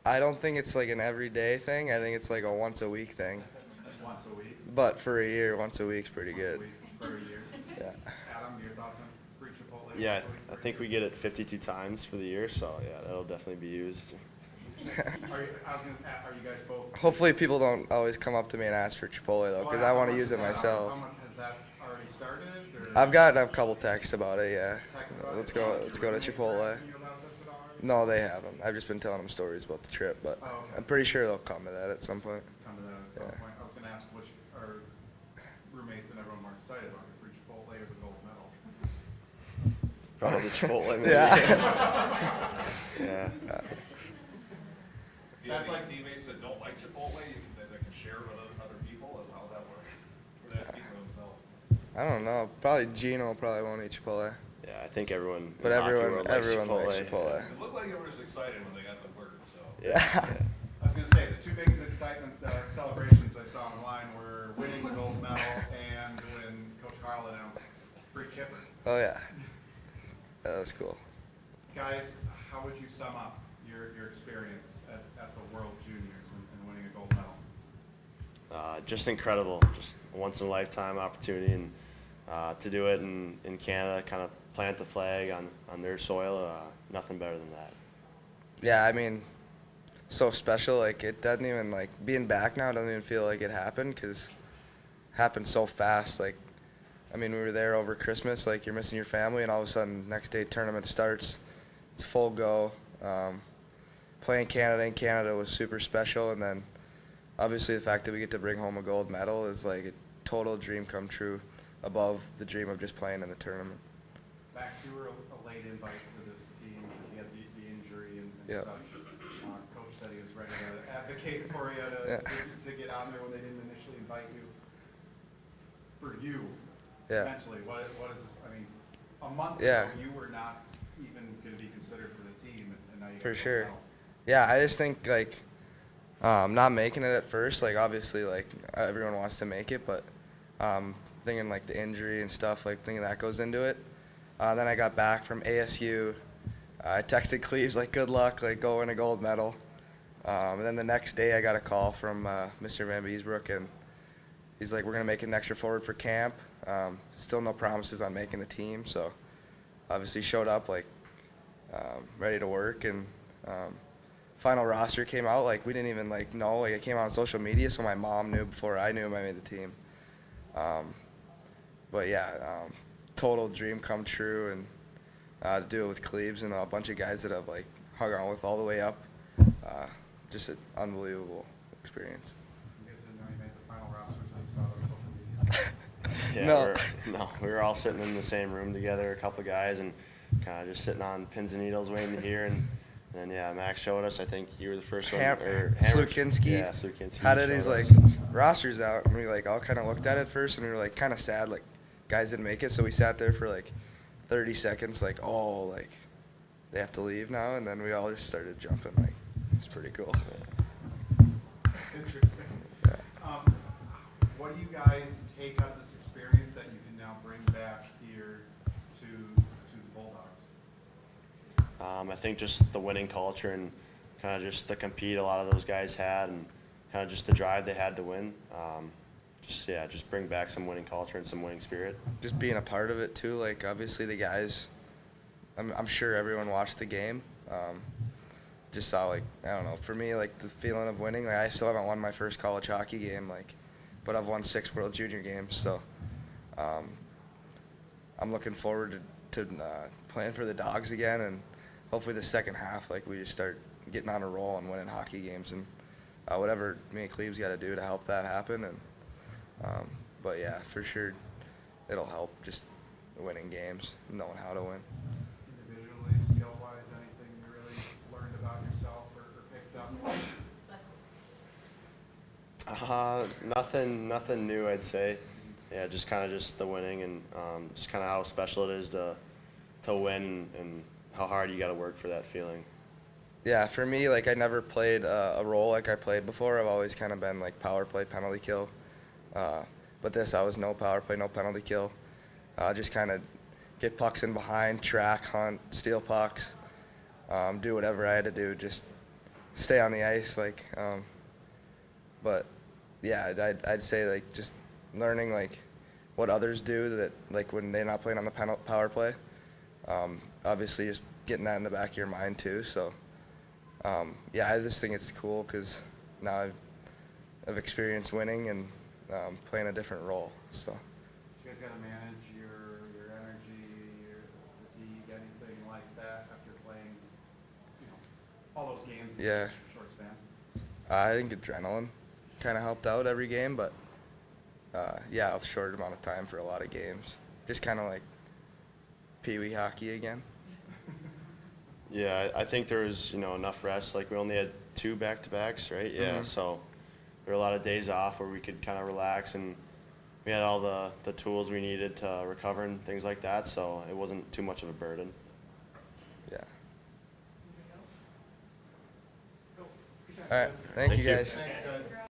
I don't think it's like an everyday thing. I think it's like a once a week thing. Once a week? But for a year, once a week's pretty Once a good. week for a year? Yeah. Adam, your thoughts on free Chipotle Yeah, once a week I for a think year? we get it 52 times for the year, so yeah, that'll definitely be used. Are you guys both? Hopefully people don't always come up to me and ask for Chipotle though, because I want to use it myself. How much has that already started? I've gotten a couple texts about it, yeah. Text about Let's it? go to Roommates Chipotle. asking you about this at all already? No, they haven't. I've just been telling them stories about the trip, but Oh, okay. I'm pretty sure they'll come to that at some point. Come to that at some Yeah. point. I was gonna ask which are roommates and everyone more excited about, the free Chipotle or the gold medal? Probably the Chipotle, maybe. Yeah. Yeah. Do you have That's any like- teammates that don't like Chipotle, that can share with other people, and how does that work? Or they have to keep it themselves? I don't know. Probably Gino probably won't eat Chipotle. Yeah, I think everyone. But in hockey everyone world likes likes Chipotle. It looked like everyone was excited when they got the word, so. Yeah. I was gonna say, the two biggest excitement celebrations I saw online were winning the gold medal and when Coach Carl announced free chipper. Oh yeah. That was cool. Guys, how would you sum up your experience at the World Juniors and winning a gold medal? Just incredible, just a once in a lifetime opportunity, and to do it in Canada, kind of plant the flag on their soil, nothing better than that. Yeah, I mean, so special. Like it doesn't even like being back now doesn't even feel like it happened because it happened so fast. Like, I mean, we were there over Christmas. Like you're missing your family, and all of a sudden, next day tournament starts. It's full go. Playing Canada in Canada was super special, and then obviously the fact that we get to bring home a gold medal is like a total dream come true, above the dream of just playing in the tournament. Max, you were a late invite to this team because you had the injury and Yep. such. Coach said he was ready to advocate for you to get on there when they didn't initially invite you. For you, Yeah. mentally, what is this? I mean, a month Yeah. ago you were not even going to be considered for the team, and now you For got sure. medal. Yeah, I just think like not making it at first, like obviously like everyone wants to make it, but thinking like the injury and stuff, like thinking that goes into it. Then I got back from ASU. I texted Cleves like good luck, like go win a gold medal. And then the next day I got a call from Mr. Van Beesbrook, and he's like, we're gonna make an extra forward for camp. Still no promises on making the team, so obviously showed up like ready to work, and final roster came out, like we didn't even like know, like it came out on social media, so my mom knew before I knew I made the team. But yeah, total dream come true, and to do it with Cleves and a bunch of guys that I've like hung on with all the way up, just an unbelievable experience. You guys didn't know you made the final roster until you saw it on social media. Yeah, No. we were all sitting in the same room together, a couple of guys, and kind of just sitting on pins and needles waiting to hear. And then yeah, Max showed us. I think you were the first one. Slukinski. Yeah, Slukinski. Had it, he's showed like, us. rosters out, and we like all kind of looked at it first, and we were like kind of sad, like guys didn't make it, so we sat there for like 30 seconds, like, oh, like they have to leave now, and then we all just started jumping, like it's pretty cool. That's interesting. What do you guys take out of this experience that you can now bring back here to the Bulldogs? I think just the winning culture and kind of just the compete a lot of those guys had, and kind of just the drive they had to win. Just bring back some winning culture and some winning spirit. Just being a part of it too, like obviously the guys, I'm sure everyone watched the game. Just saw like, I don't know, for me like the feeling of winning, like I still haven't won my first college hockey game, like, but I've won 6 World Junior games, so I'm looking forward to playing for the Dogs again, and hopefully the second half, like we just start getting on a roll and winning hockey games, and whatever me and Cleves got to do to help that happen. And but yeah, for sure, it'll help just winning games, knowing how to win. Individually, skill-wise, anything you really learned about yourself or picked up? Nothing new, I'd say. Yeah, just kind of just the winning, and just kind of how special it is to win, and how hard you got to work for that feeling. Yeah, for me, like I never played a role like I played before. I've always kind of been like power play, penalty kill. But this, I was no power play, no penalty kill. Just kind of get pucks in behind, track, hunt, steal pucks, do whatever I had to do. Just stay on the ice. But yeah, I'd say like just learning like what others do that like when they're not playing on the power play. Obviously, just getting that in the back of your mind too. So yeah, I just think it's cool because now I've experienced winning and playing a different role. So. You guys got to manage your energy, your fatigue, anything like that after playing, all those games in Yeah. such a short span? I think adrenaline kind of helped out every game, but yeah, a short amount of time for a lot of games. Just kind of like pee-wee hockey again. Yeah, I think there was, enough rest. Like, we only had 2 back-to-backs, right? Yeah, Mhm. so there were a lot of days off where we could kind of relax, and we had all the tools we needed to recover and things like that, so it wasn't too much of a burden. Yeah. Cool. All right. Thank you Thank you. guys. Thanks, guys.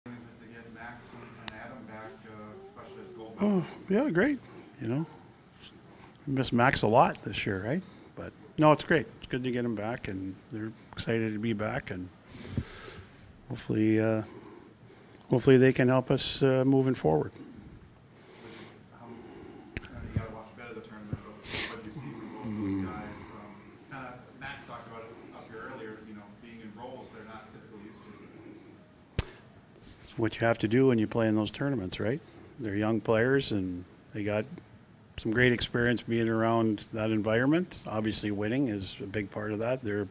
Is it to get Max and Adam back, especially as gold Oh, medalists? yeah, great. You know, miss Max a lot this year, right? But no, it's great. It's good to get him back, and they're excited to be back, and hopefully, hopefully they can help us moving forward. You got to watch a bit of the tournament, but what you see from both those guys, kind of Max talked about it up here earlier. You know, being in roles they're not typically used to. It's what you have to do when you play in those tournaments, right? They're young players, and they got some great experience being around that environment. Obviously, winning is a big part of that. They're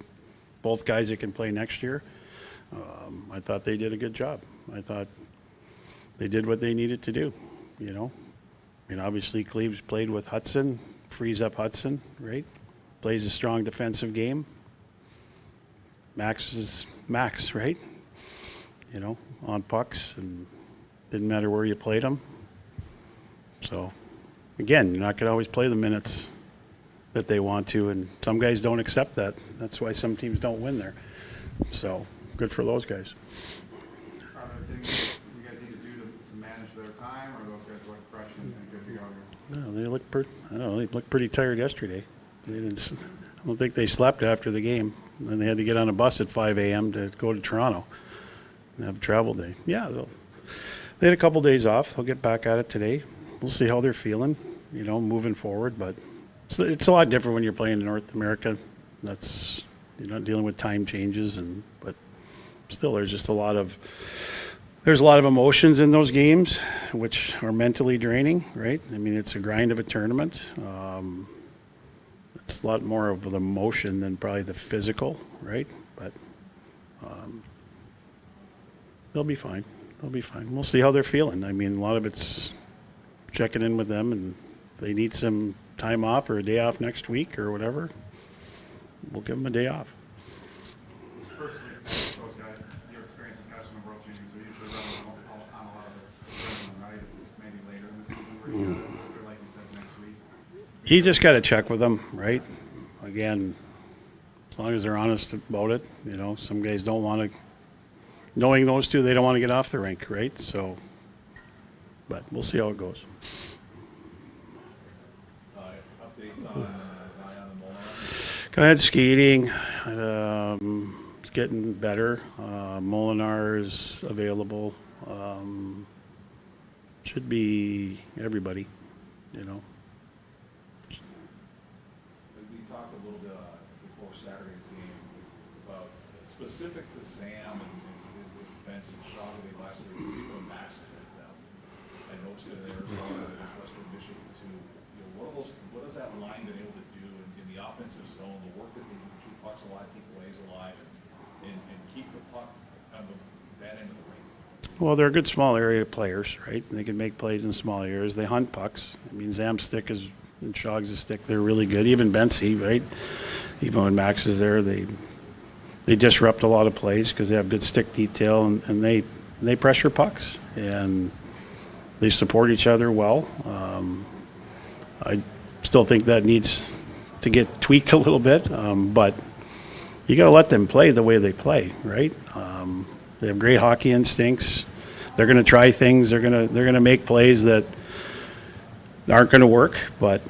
both guys that can play next year. I thought they did a good job. I thought they did what they needed to do, you know. I mean, obviously, Cleve's played with Hudson, frees up Hudson, right? Plays a strong defensive game. Max is Max, right? You know, on pucks, and didn't matter where you played them. So, again, you're not going to always play the minutes that they want to, and some guys don't accept that. That's why some teams don't win there. So, good for those guys. Are there things you guys need to do to manage their time, or those guys look fresh and good to go here? No, they look I don't know, they looked pretty tired yesterday. They didn't. I don't think they slept after the game. And then they had to get on a bus at 5 a.m. to go to Toronto and have a travel day. Yeah, they had a couple days off. They'll get back at it today. We'll see how they're feeling, you know, moving forward. But it's a lot different when you're playing in North America. You're not dealing with time changes, but still, there's a lot of emotions in those games, which are mentally draining, right? I mean, it's a grind of a tournament. It's a lot more of the emotion than probably the physical, right? But they'll be fine. They'll be fine. We'll see how they're feeling. I mean, a lot of it's checking in with them, and if they need some time off or a day off next week or whatever, we'll give them a day off. This first year, those guys, your experience in Custom and World Juniors, are usually running on a lot of the tournament, right? It's maybe later in the season where you got, like you said, next week. You just got to check with them, right? Again, as long as they're honest about it, you know, some guys don't want to, knowing those two, they don't want to get off the rink, right? So, but we'll see how it goes. Updates on Ryan and Molinar? Kind of skating. It's getting better. Molinar is available. Should be everybody, you know. We talked a little bit before Saturday's game about specific to Zam and Benson Shoggy last week. People in Max hit them. I noticed it in Arizona and Western Michigan too. You know, what has that line been able to do in the offensive zone? The work that they do to keep pucks alive, keep plays alive, and keep the puck on that end of the ring. Well, they're good small area players, right? They can make plays in small areas. They hunt pucks. I mean, Zam's stick and Shog's stick, they're really good. Even Bensy, right? Even when Max is there, they disrupt a lot of plays because they have good stick detail, and they pressure pucks, and they support each other well. I still think that needs to get tweaked a little bit, but you got to let them play the way they play, right? They have great hockey instincts. They're going to try things. They're going to make plays that aren't going to work, but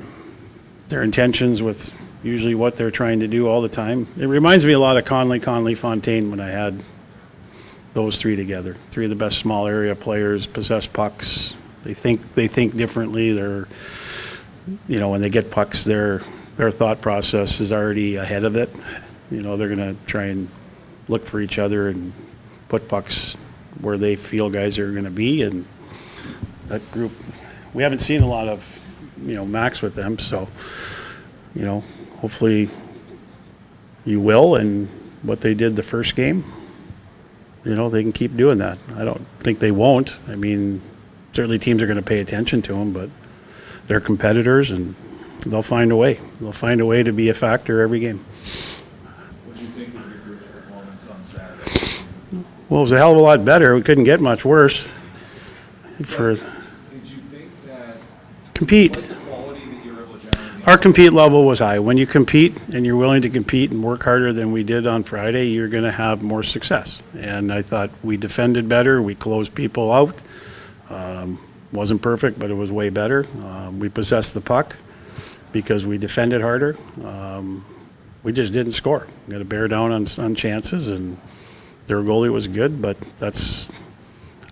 their intentions with usually what they're trying to do all the time. It reminds me a lot of Conley, Fontaine when I had those three together. Three of the best small area players, possess pucks. They think differently. They're, you know, when they get pucks, their thought process is already ahead of it. You know, they're going to try and look for each other and put pucks where they feel guys are going to be. And that group, we haven't seen a lot of, you know, Max with them. So, you know, hopefully you will. And what they did the first game, you know, they can keep doing that. I don't think they won't. I mean, certainly teams are going to pay attention to them, but they're competitors and they'll find a way. They'll find a way to be a factor every game. What do you think of your group's performance on Saturday? Well, it was a hell of a lot better. We couldn't get much worse. Did you think that Compete. what's the quality that you're able to generate in Our compete level was high. When you compete and you're willing to compete and work harder than we did on Friday, you're going to have more success. And I thought we defended better. We closed people out. Wasn't perfect, but it was way better. We possessed the puck because we defended harder. We just didn't score. We got to bear down on chances, and their goalie was good, but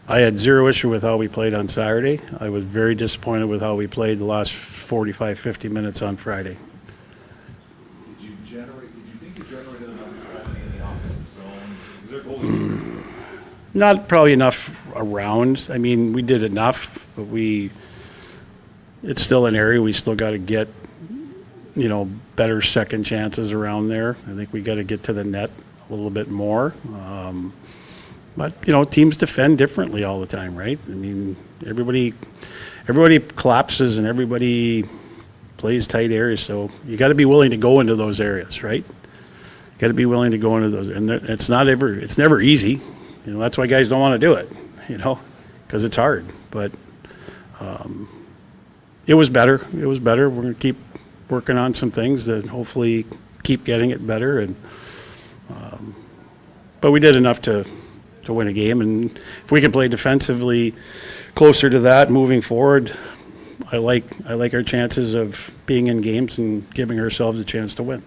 I had zero issue with how we played on Saturday. I was very disappointed with how we played the last 45, 50 minutes on Friday. Did you think you generated enough pressure in the offensive zone? Is their goalie? Not probably enough around. I mean, we did enough, but it's still an area we still got to get, better second chances around there. I think we got to get to the net a little bit more. But teams defend differently all the time, right? I mean, everybody collapses and everybody plays tight areas, so you got to be willing to go into those areas, right? You got to be willing to go into those, and it's never easy. That's why guys don't want to do it, because it's hard. But it was better. It was better. We're going to keep working on some things that hopefully keep getting it better, and but we did enough to win a game, and if we can play defensively closer to that moving forward, I like our chances of being in games and giving ourselves a chance to win.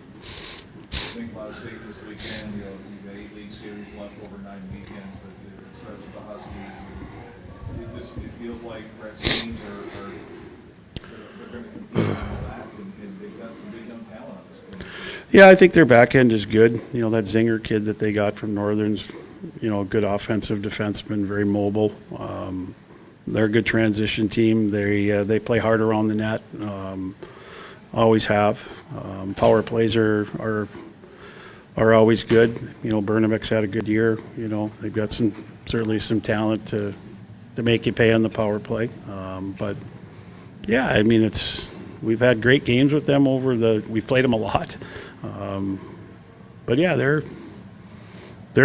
I think last week this weekend, you've got 8 league series left over 9 weekends, but it starts with the Huskies. It feels like Brett's teams they're going to compete on all that, and they've got some big young talent on this point. Yeah, I think their back end is good. That Zinger kid that they got from Northern's, good offensive defenseman, very mobile. They're a good transition team. They play hard around the net. Always have. Power plays are always good. Burnham's had a good year. They've got certainly some talent to make you pay on the power play. But yeah, I mean we've had great games with them we've played them a lot. But yeah, they're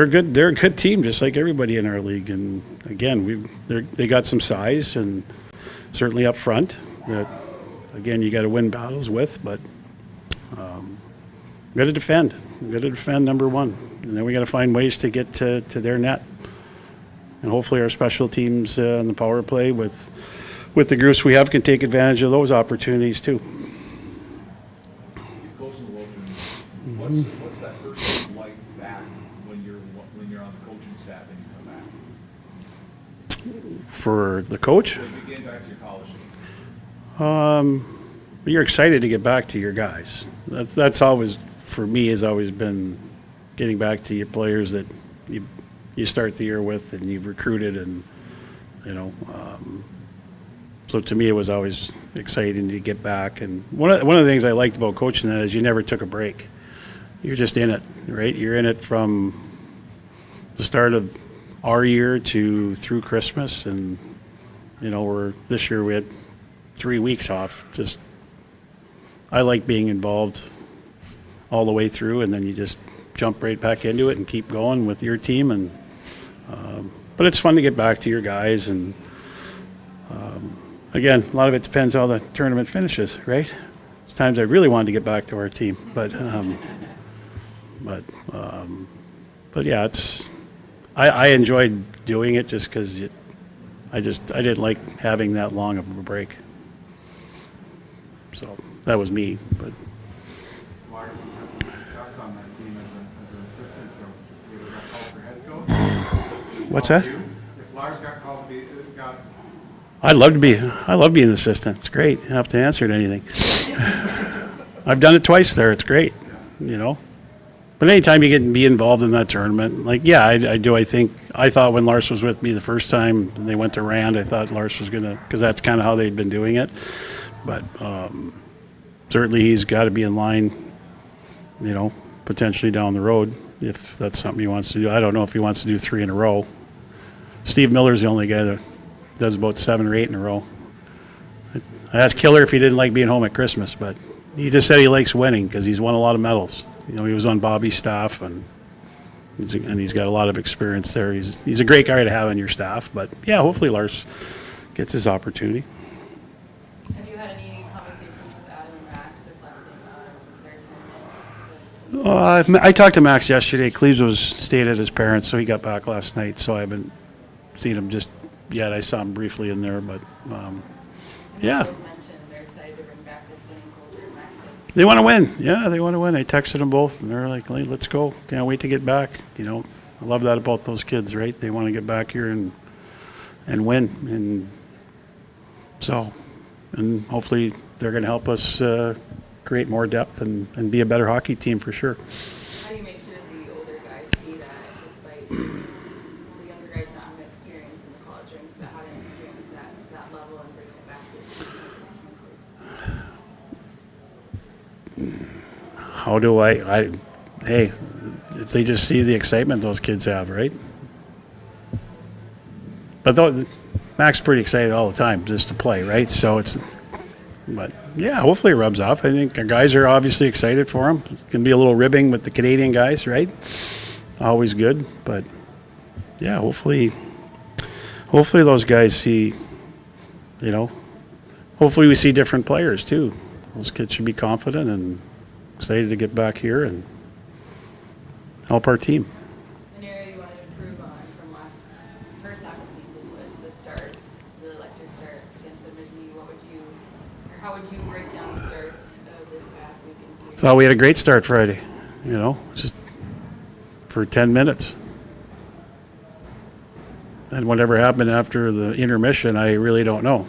a good team, just like everybody in our league. And again, they got some size, and certainly up front that, again, you got to win battles with. But we got to defend. We got to defend number one, and then we got to find ways to get to their net. And hopefully, our special teams on the power play with the groups we have can take advantage of those opportunities too. What's that person like back when you're on the coaching staff and you come back? For the coach? When you get back to your college team. You're excited to get back to your guys. That's always, for me, has always been getting back to your players that you start the year with and you've recruited, and so to me it was always exciting to get back. And one of the things I liked about coaching that is you never took a break. You're just in it, right? You're in it from the start of our year through Christmas, and this year we had 3 weeks off. I like being involved all the way through, and then you just jump right back into it and keep going with your team. And but it's fun to get back to your guys, and again, a lot of it depends how the tournament finishes, right? There's times I really wanted to get back to our team, but yeah, I enjoyed doing it just because I didn't like having that long of a break. So that was me. But Lars has had some success on that team as an assistant coach. You ever got called for head coach? What's that? If Lars got called to be I love being an assistant. It's great. You don't have to answer to anything. I've done it twice there. It's great. But anytime you get to be involved in that tournament, I do. I thought when Lars was with me the first time and they went to Rand, I thought Lars was because that's kind of how they'd been doing it. But certainly he's got to be in line, potentially down the road if that's something he wants to do. I don't know if he wants to do 3 in a row. Steve Miller's the only guy that does about 7 or 8 in a row. I asked Killer if he didn't like being home at Christmas, but he just said he likes winning because he's won a lot of medals. He was on Bobby's staff, and he's got a lot of experience there. He's a great guy to have on your staff. But yeah, hopefully Lars gets his opportunity. Have you had any conversations with Adam and Max I talked to Max yesterday. Cleves stayed at his parents, so he got back last night. So I haven't seen him just yet. I saw him briefly in there, but yeah. Both mentioned they're excited to bring back this winning culture. Max said They want to win. Yeah, they want to win. I texted them both, and they're like, "Hey, let's go. Can't wait to get back." You know, I love that about those kids, right? They want to get back here and win. And so, and hopefully they're going to help us create more depth and be a better hockey team for sure. how do you make sure the older guys see that despite the younger guys not having experience in the college ranks, but having experience at that level and bringing it back to How do hey, if they just see the excitement those kids have, right? But Mac's pretty excited all the time just to play, right? So but yeah, hopefully it rubs off. I think our guys are obviously excited for him. It can be a little ribbing with the Canadian guys, right? Always good, but yeah, hopefully those guys see, you know, hopefully we see different players too. Those kids should be confident and excited to get back here and help our team. an area you wanted to improve on from first half of the season was the starts. Really liked your start against McGee. How would you break down the starts of this past weekend? Thought we had a great start Friday, you know, just for 10 minutes. And whatever happened after the intermission, I really don't know,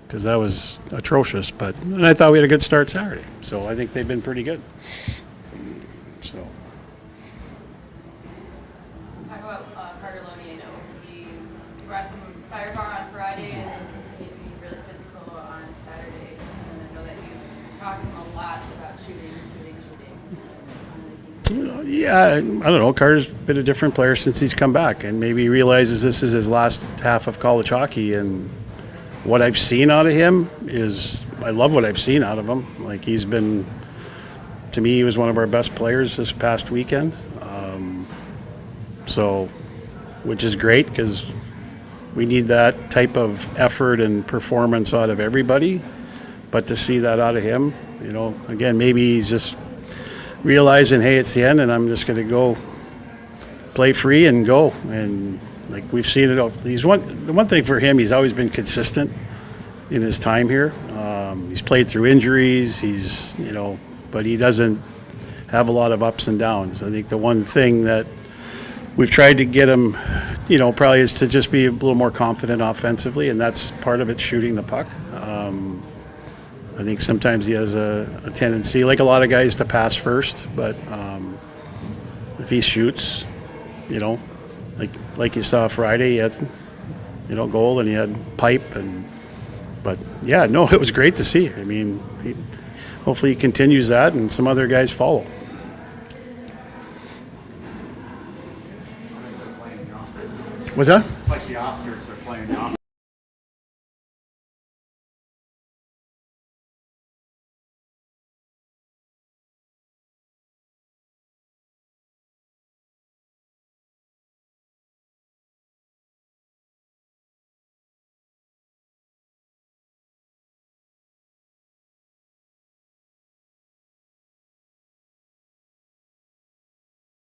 because that was atrocious. And I thought we had a good start Saturday, so I think they've been pretty good. So. Talk about Carter Loney. I know he brought some firepower on Friday and continued to be really physical on Saturday. And I know that you talked to him a lot about shooting. Yeah, I don't know. Carter's been a different player since he's come back, and maybe he realizes this is his last half of college hockey. And what I've seen out of him I love what I've seen out of him. Like, he's been, to me, he was one of our best players this past weekend. So, which is great, because we need that type of effort and performance out of everybody. But to see that out of him, you know, again, maybe he's just realizing, hey, it's the end, and I'm just going to go play free and go. And like we've seen it, the one thing for him, he's always been consistent in his time here. He's played through injuries. But he doesn't have a lot of ups and downs. I think the one thing that we've tried to get him, probably is to just be a little more confident offensively, and that's part of it, shooting the puck. I think sometimes he has a tendency, like a lot of guys, to pass first, but if he shoots, like you saw Friday, he had, goal, and he had pipe, but yeah, no, it was great to see. I mean, hopefully he continues that, and some other guys follow. What's that? It's like the Oscars, they're playing the